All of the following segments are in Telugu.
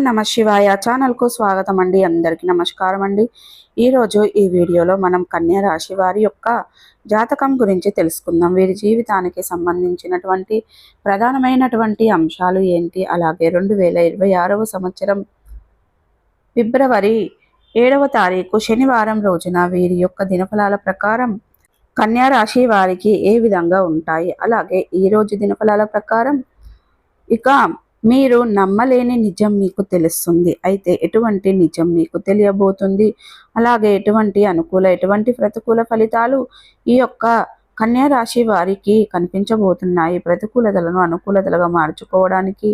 నమ శివాయ ఛానల్కు స్వాగతం అండి. అందరికీ నమస్కారం అండి. ఈరోజు ఈ వీడియోలో మనం కన్యా రాశి వారి యొక్క జాతకం గురించి తెలుసుకుందాం. వీరి జీవితానికి సంబంధించినటువంటి ప్రధానమైనటువంటి అంశాలు ఏంటి, అలాగే 2026వ సంవత్సరం ఫిబ్రవరి 7వ తారీఖు శనివారం రోజున వీరి యొక్క దినఫలాల ప్రకారం కన్యా రాశి వారికి ఏ విధంగా ఉంటాయి, అలాగే ఈరోజు దినఫలాల ప్రకారం ఇక మీరు నమ్మలేని నిజం మీకు తెలుస్తుంది. అయితే ఎటువంటి నిజం మీకు తెలియబోతుంది, అలాగే ఎటువంటి ప్రతికూల ఫలితాలు ఈ యొక్క కన్యా రాశి వారికి కనిపించబోతున్నాయి. ప్రతికూలతలను అనుకూలతలుగా మార్చుకోవడానికి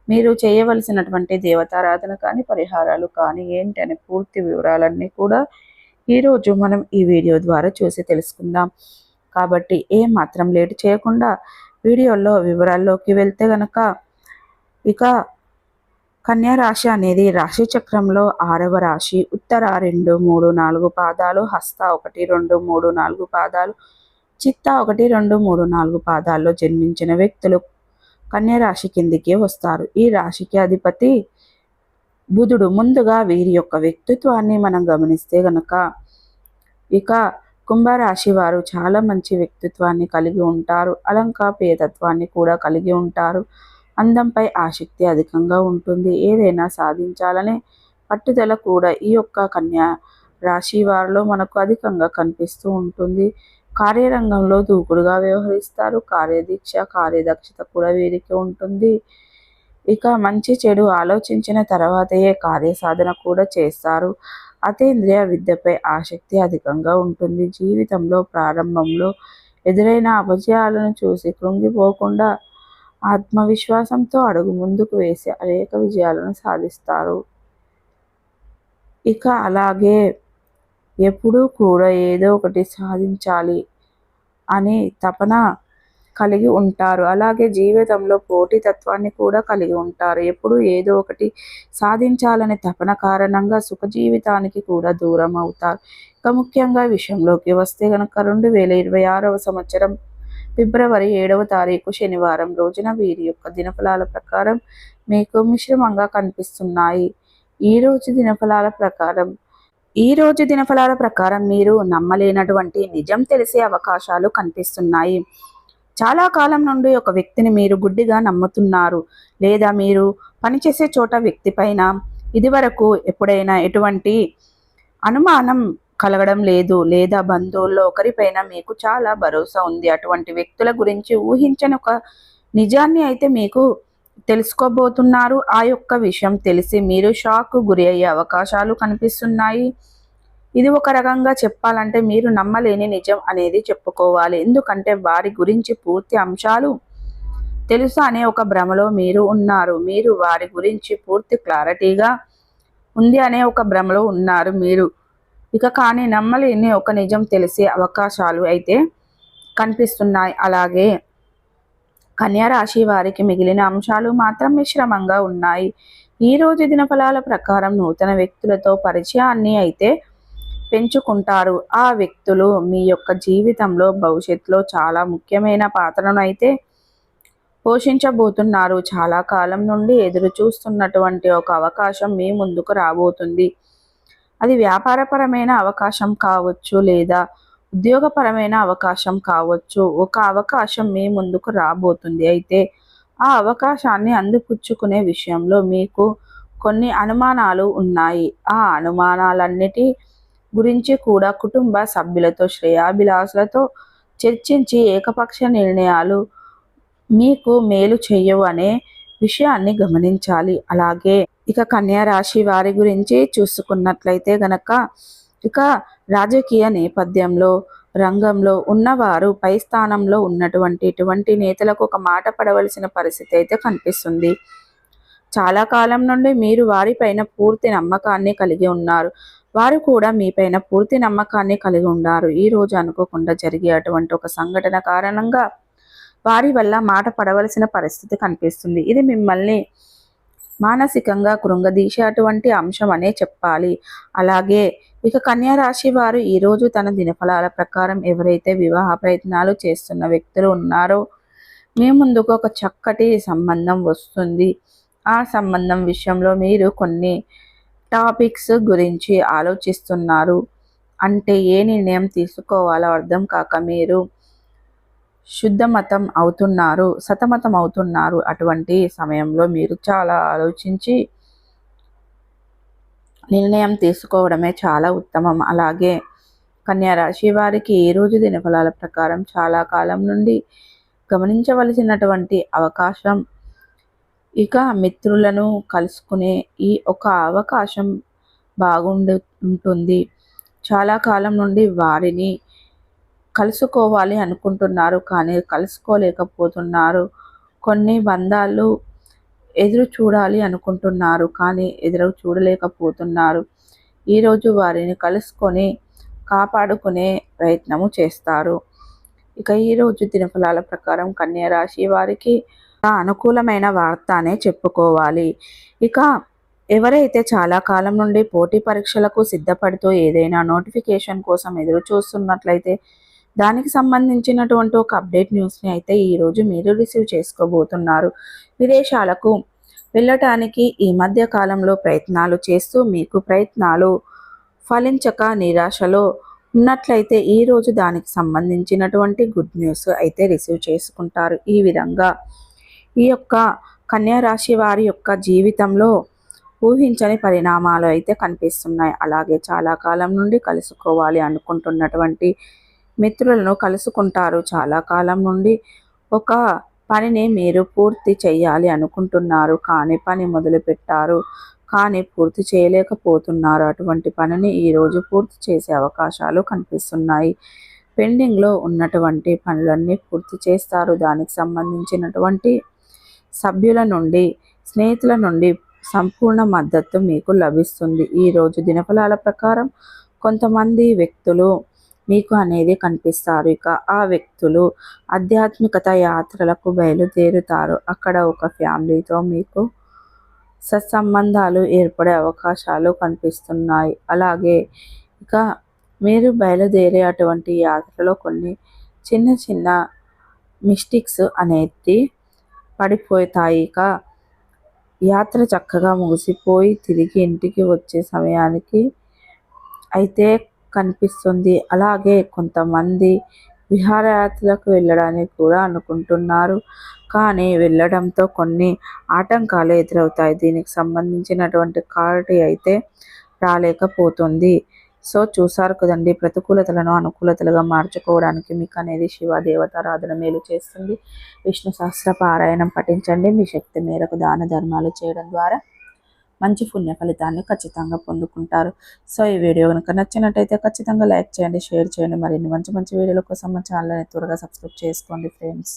మీరు చేయవలసినటువంటి దేవతారాధన కానీ పరిహారాలు కానీ ఏంటి అనే పూర్తి వివరాలన్నీ కూడా ఈరోజు మనం ఈ వీడియో ద్వారా చూసి తెలుసుకుందాం. కాబట్టి మాత్రం లేట్ చేయకుండా వీడియోలో వివరాల్లోకి వెళ్తే గనక ఇక కన్యా రాశి అనేది రాశి చక్రంలో 6వ రాశి. ఉత్తర 2, 3, 4 పాదాలు, హస్త 1, 2, 3, 4 పాదాలు, చిత్త 1, 2, 3, 4 పాదాల్లో జన్మించిన వ్యక్తులు కన్యా రాశి కిందికి వస్తారు. ఈ రాశికి అధిపతి బుధుడు. ముందుగా వీరి యొక్క వ్యక్తిత్వాన్ని మనం గమనిస్తే గనక ఇక కుంభరాశి వారు చాలా మంచి వ్యక్తిత్వాన్ని కలిగి ఉంటారు. అలంకారప్రియతత్వాన్ని కూడా కలిగి ఉంటారు. అందంపై ఆసక్తి అధికంగా ఉంటుంది. ఏదైనా సాధించాలనే పట్టుదల కూడా ఈ యొక్క కన్యా రాశి వారిలో మనకు అధికంగా కనిపిస్తూ ఉంటుంది. కార్యరంగంలో దూకుడుగా వ్యవహరిస్తారు. కార్యదీక్ష కార్యదక్షత కూడా వీరికి ఉంటుంది. ఇక మంచి చెడు ఆలోచించిన తర్వాతే కార్యసాధన కూడా చేస్తారు. అతీంద్రియ విద్యపై ఆసక్తి అధికంగా ఉంటుంది. జీవితంలో ప్రారంభంలో ఎదురైన అపజయాలను చూసి కృంగిపోకుండా ఆత్మవిశ్వాసంతో అడుగు ముందుకు వేసి అనేక విజయాలను సాధిస్తారు. ఇక అలాగే ఎప్పుడూ కూడా ఏదో ఒకటి సాధించాలి అనే తపన కలిగి ఉంటారు. అలాగే జీవితంలో పోటీతత్వాన్ని కూడా కలిగి ఉంటారు. ఎప్పుడు ఏదో ఒకటి సాధించాలనే తపన కారణంగా సుఖ జీవితానికి కూడా దూరం అవుతారు. ఇక ముఖ్యంగా విషయంలోకి వస్తే కనుక 2026వ సంవత్సరం ఫిబ్రవరి 7వ తారీఖు శనివారం రోజున వీరి యొక్క దినఫలాల ప్రకారం మీకు మిశ్రమంగా కనిపిస్తున్నాయి. ఈరోజు దినఫలాల ప్రకారం మీరు నమ్మలేనటువంటి నిజం తెలిసే అవకాశాలు కనిపిస్తున్నాయి. చాలా కాలం నుండి ఒక వ్యక్తిని మీరు గుడ్డిగా నమ్ముతున్నారు, లేదా మీరు పనిచేసే చోట వ్యక్తి పైన ఇదివరకు ఎప్పుడైనా ఎటువంటి అనుమానం కలగడం లేదు, లేదా బంధువుల్లో ఒకరిపైన మీకు చాలా భరోసా ఉంది. అటువంటి వ్యక్తుల గురించి ఊహించని ఒక నిజాన్ని అయితే మీకు తెలుసుకోబోతున్నారు. ఆ యొక్క విషయం తెలిసి మీరు షాక్ గురి అయ్యే అవకాశాలు కనిపిస్తున్నాయి. ఇది ఒక రకంగా చెప్పాలంటే మీరు నమ్మలేని నిజం అనేది చెప్పుకోవాలి. ఎందుకంటే వారి గురించి పూర్తి అంశాలు తెలుసా అనే ఒక భ్రమలో మీరు ఉన్నారు. మీరు వారి గురించి పూర్తి క్లారిటీగా ఉంది అనే ఒక భ్రమలో ఉన్నారు మీరు. ఇక కానీ నమ్మలేని ఒక నిజం తెలిసే అవకాశాలు అయితే కనిపిస్తున్నాయి. అలాగే కన్యా రాశి వారికి మిగిలిన అంశాలు మాత్రం మిశ్రమంగా ఉన్నాయి. ఈరోజు దినఫలాల ప్రకారం నూతన వ్యక్తులతో పరిచయాన్ని అయితే పెంచుకుంటారు. ఆ వ్యక్తులు మీ యొక్క జీవితంలో భవిష్యత్తులో చాలా ముఖ్యమైన పాత్రను అయితే పోషించబోతున్నారు. చాలా కాలం నుండి ఎదురు చూస్తున్నటువంటి ఒక అవకాశం మీ ముందుకు రాబోతుంది. అది వ్యాపారపరమైన అవకాశం కావచ్చు, లేదా ఉద్యోగపరమైన అవకాశం కావచ్చు. ఒక అవకాశం మీ ముందుకు రాబోతుంది. అయితే ఆ అవకాశాన్ని అందిపుచ్చుకునే విషయంలో మీకు కొన్ని అనుమానాలు ఉన్నాయి. ఆ అనుమానాలన్నిటి గురించి కూడా కుటుంబ సభ్యులతో శ్రేయాభిలాషులతో చర్చించి ఏకపక్ష నిర్ణయాలు మీకు మేలు చేయవు అనే విషయాన్ని గమనించాలి. అలాగే ఇక కన్యా రాశి వారి గురించి చూసుకున్నట్లయితే గనక ఇక రాజకీయ నేపథ్యంలో రంగంలో ఉన్నవారు పై స్థానంలో ఇటువంటి నేతలకు ఒక మాట పడవలసిన పరిస్థితి అయితే కనిపిస్తుంది. చాలా కాలం నుండి మీరు వారిపైన పూర్తి నమ్మకాన్ని కలిగి ఉన్నారు. వారు కూడా మీపైన పూర్తి నమ్మకాన్ని కలిగి ఉన్నారు. ఈ రోజు అనుకోకుండా జరిగే అటువంటి ఒక సంఘటన కారణంగా వారి వల్ల మాట పడవలసిన పరిస్థితి కనిపిస్తుంది. ఇది మిమ్మల్ని మానసికంగా కృంగదీసే అటువంటి అంశం అనే చెప్పాలి. అలాగే ఇక కన్యా రాశి వారు ఈరోజు తన దినఫలాల ప్రకారం ఎవరైతే వివాహ ప్రయత్నాలు చేస్తున్న వ్యక్తులు ఉన్నారో మీ ముందుకు ఒక చక్కటి సంబంధం వస్తుంది. ఆ సంబంధం విషయంలో మీరు కొన్ని టాపిక్స్ గురించి ఆలోచిస్తున్నారు. అంటే ఏ నిర్ణయం తీసుకోవాలో అర్థం కాక మీరు సతమతం అవుతున్నారు. అటువంటి సమయంలో మీరు చాలా ఆలోచించి నిర్ణయం తీసుకోవడమే చాలా ఉత్తమం. అలాగే కన్యా రాశి వారికి ఈ రోజు దినఫలాల ప్రకారం చాలా కాలం నుండి గమనించవలసినటువంటి అవకాశం, ఇక మిత్రులను కలుసుకునే ఈ ఒక అవకాశం ఉంటుంది. చాలా కాలం నుండి వారిని కలుసుకోవాలి అనుకుంటున్నారు, కానీ కలుసుకోలేకపోతున్నారు. కొన్ని బంధాలు ఎదురు చూడాలి అనుకుంటున్నారు, కానీ ఎదురు చూడలేకపోతున్నారు. ఈరోజు వారిని కలుసుకొని కాపాడుకునే ప్రయత్నము చేస్తారు. ఇక ఈరోజు దినఫలాల ప్రకారం కన్యా రాశి వారికి అనుకూలమైన వార్త అనే చెప్పుకోవాలి. ఇక ఎవరైతే చాలా కాలం నుండి పోటీ పరీక్షలకు సిద్ధపడుతూ ఏదైనా నోటిఫికేషన్ కోసం ఎదురు చూస్తున్నట్లయితే దానికి సంబంధించినటువంటి ఒక అప్డేట్ న్యూస్ని అయితే ఈరోజు మీరు రిసీవ్ చేసుకోబోతున్నారు. విదేశాలకు వెళ్ళటానికి ఈ మధ్య కాలంలో ప్రయత్నాలు చేస్తూ మీకు ప్రయత్నాలు ఫలించక నిరాశలో ఉన్నట్లయితే ఈరోజు దానికి సంబంధించినటువంటి గుడ్ న్యూస్ అయితే రిసీవ్ చేసుకుంటారు. ఈ విధంగా ఈ యొక్క కన్యా రాశి వారి యొక్క జీవితంలో ఊహించని పరిణామాలు అయితే కనిపిస్తున్నాయి. అలాగే చాలా కాలం నుండి కలుసుకోవాలి అనుకుంటున్నటువంటి మిత్రులను కలుసుకుంటారు. చాలా కాలం నుండి ఒక పనిని మీరు పూర్తి చేయాలి అనుకుంటున్నారు, కానీ పని మొదలుపెట్టారు కానీ పూర్తి చేయలేకపోతున్నారు. అటువంటి పనిని ఈరోజు పూర్తి చేసే అవకాశాలు కనిపిస్తున్నాయి. పెండింగ్లో ఉన్నటువంటి పనులన్నీ పూర్తి చేస్తారు. దానికి సంబంధించినటువంటి సభ్యుల నుండి, స్నేహితుల నుండి సంపూర్ణ మద్దతు మీకు లభిస్తుంది. ఈరోజు దినఫలాల ప్రకారం కొంతమంది వ్యక్తులు మీకు అనేది కనిపిస్తారు. ఇక ఆ వ్యక్తులు ఆధ్యాత్మికత యాత్రలకు బయలుదేరుతారు. అక్కడ ఒక ఫ్యామిలీతో మీకు సత్సంబంధాలు ఏర్పడే అవకాశాలు కనిపిస్తున్నాయి. అలాగే ఇక మీరు బయలుదేరే అటువంటి యాత్రలో కొన్ని చిన్న చిన్న మిస్టేక్స్ అనేది పడిపోతాయి. ఇక యాత్ర చక్కగా ముగిసిపోయి తిరిగి ఇంటికి వచ్చే సమయానికి అయితే కనిపిస్తుంది. అలాగే కొంతమంది విహారయాత్రలకు వెళ్ళడానికి కూడా అనుకుంటున్నారు, కానీ వెళ్ళడంతో కొన్ని ఆటంకాలు ఎదురవుతాయి. దీనికి సంబంధించినటువంటి క్లారిటీ అయితే రాలేకపోతుంది. సో చూసారు కదండి, ప్రతికూలతలను అనుకూలతలుగా మార్చుకోవడానికి మీకు అనేది శివ దేవతారాధన మేలు చేస్తుంది. విష్ణు సహస్ర పారాయణం పఠించండి. మీ శక్తి మేరకు దాన ధర్మాలు చేయడం ద్వారా మంచి పుణ్య ఫలితాన్ని ఖచ్చితంగా పొందుకుంటారు. సో ఈ వీడియో కనుక నచ్చినట్టయితే ఖచ్చితంగా లైక్ చేయండి, షేర్ చేయండి. మరిన్ని మంచి మంచి వీడియోల కోసం మా ఛానల్ని త్వరగా సబ్స్క్రైబ్ చేసుకోండి ఫ్రెండ్స్.